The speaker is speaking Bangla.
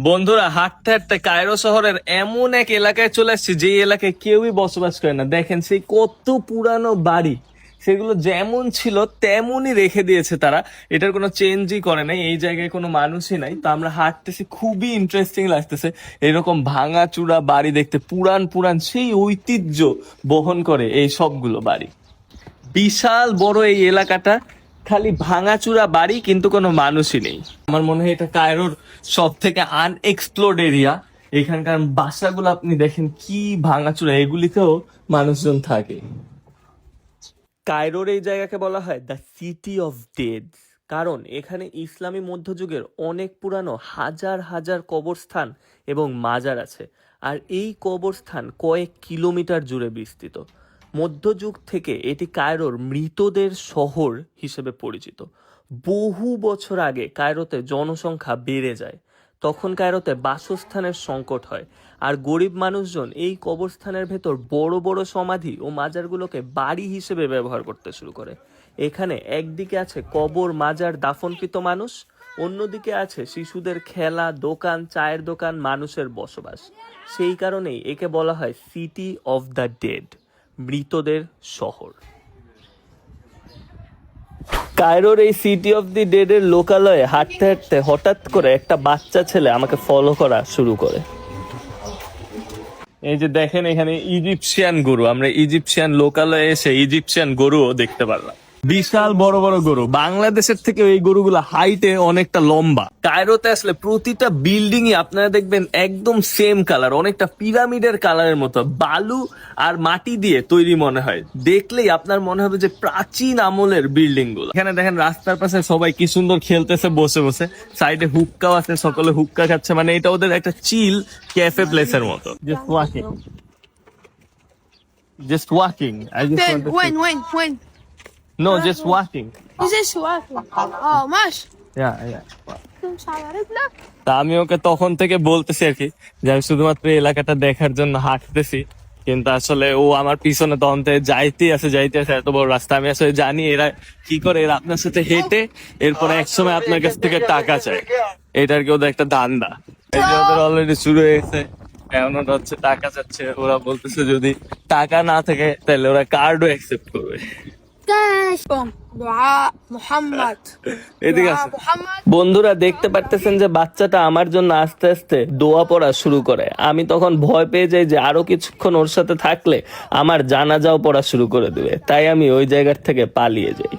বন্ধুরা, হাঁটতে হাঁটতে কায়রো শহরের এমন এক এলাকায় চলে আসছি যে এলাকায় কেউই বসবাস করে না। দেখেন সেই কত পুরানো বাড়ি, সেগুলো যেমন ছিল তেমনই রেখে দিয়েছে তারা। এটার কোনো চেঞ্জই করে নাই, এই জায়গায় কোনো মানুষই নাই। তো আমরা হাঁটতেছি, খুবই ইন্টারেস্টিং লাগতেছে এরকম ভাঙা চূড়া বাড়ি দেখতে। পুরান পুরান সেই ঐতিহ্য বহন করে এই সবগুলো বাড়ি। বিশাল বড় এই এলাকাটা, খালি ভাঙাচুরা বাড়ি, কিন্তু কোনো মানুষই নেই। আমার মনে হয় এটা কায়রোর সব থেকে আনএক্সপ্লোর্ড এরিয়া। এখানকার বাসাগুলো আপনি দেখেন কি ভাঙাচুরা, এগুলিতেও মানুষজন থাকে। কায়রোর এই জায়গাকে বলা হয় দ্য সিটি অফ ডেড, কারণ এখানে ইসলামী মধ্যযুগের অনেক পুরানো হাজার হাজার কবরস্থান এবং মাজার আছে। আর এই কবরস্থান কয়েক কিলোমিটার জুড়ে বিস্তৃত। মধ্যযুগ থেকে এটি কায়রোর মৃতদের শহর হিসেবে পরিচিত। বহু বছর আগে কায়রোতে জনসংখ্যা বেড়ে যায়, তখন কায়রোতে বাসস্থানের সংকট হয়। আর গরিব মানুষজন এই কবরস্থানের ভেতর বড় বড় সমাধি ও মাজারগুলোকে বাড়ি হিসেবে ব্যবহার করতে শুরু করে। এখানে একদিকে আছে কবর, মাজার, দাফনকৃত মানুষ, অন্যদিকে আছে শিশুদের খেলা, দোকান, চায়ের দোকান, মানুষের বসবাস। সেই কারণেই একে বলা হয় সিটি অফ দ্য ডেড, মৃতদের শহর। কায়রোর এই সিটি অফ দি ডেড এর লোকালয়ে হাঁটতে হাঁটতে হঠাৎ করে একটা বাচ্চা ছেলে আমাকে ফলো করা শুরু করে। এই যে দেখেন, এখানে ইজিপশিয়ান গরু, আমরা ইজিপশিয়ান লোকালয়ে এসে ইজিপশিয়ান গরুও দেখতে পারলাম। বিশাল বড় বড় গরু, বাংলাদেশের থেকে এই গরুগুলো হাইটে অনেকটা লম্বা। কায়রোতে আসলে প্রতিটা বিল্ডিং ই আপনারা দেখবেন একদম সেম কালার, অনেকটা পিরামিডের কালারের মতো, বালু আর মাটি দিয়ে তৈরি মনে হয়। দেখলেই আপনার মনে হবে যে প্রাচীন আমলের বিল্ডিং গুলো। এখানে দেখেন রাস্তার পাশে সবাই কি সুন্দর খেলতেছে বসে বসে, সাইডে হুক্কাও আছে, সকলে হুক্কা খাচ্ছে। মানে এটা ওদের একটা চিল ক্যাফে প্লেসের মতো। Just walking, just walking. I just Then want to when? No, just walking. Is this walking? Oh, ماشي. Yeah. تمشي على رجلك. তা আমি ওকে তখন থেকে বলতেছি আর কি যে আমি শুধুমাত্র এই এলাকাটা দেখার জন্য হাঁটতেছি, কিন্তু আসলে ও আমার পিছনে তখন থেকে যাইতেই আছে এত বড় রাস্তা। আমি আসলে জানি এরা কি করে, এরা আপনার সাথে হেঁটে এরপরে একসময় আপনার কাছ থেকে টাকা চায়। এটার কি ওদের একটা ধান্দা। এই যে ওদের অলরেডি শুরু হয়ে গেছে, এখন ওরা হচ্ছে টাকা চাচ্ছে। ওরা বলতেছে যদি টাকা না থাকে তাহলে ওরা কার্ডও অ্যাকসেপ্ট করবে। دعاء محمد. এদিকে دعاء আছে। محمد. বন্ধুরা দেখতে পারতেছেন যে বাচ্চাটা আমার জন্য আস্তে আস্তে দোয়া পড়া শুরু করে। আমি তখন ভয় পেয়ে যাই যে আরো কিছুক্ষণ ওর সাথে থাকলে আমার জানাজাও পড়া শুরু করে দিবে, তাই আমি ওই জায়গার থেকে পালিয়ে যাই।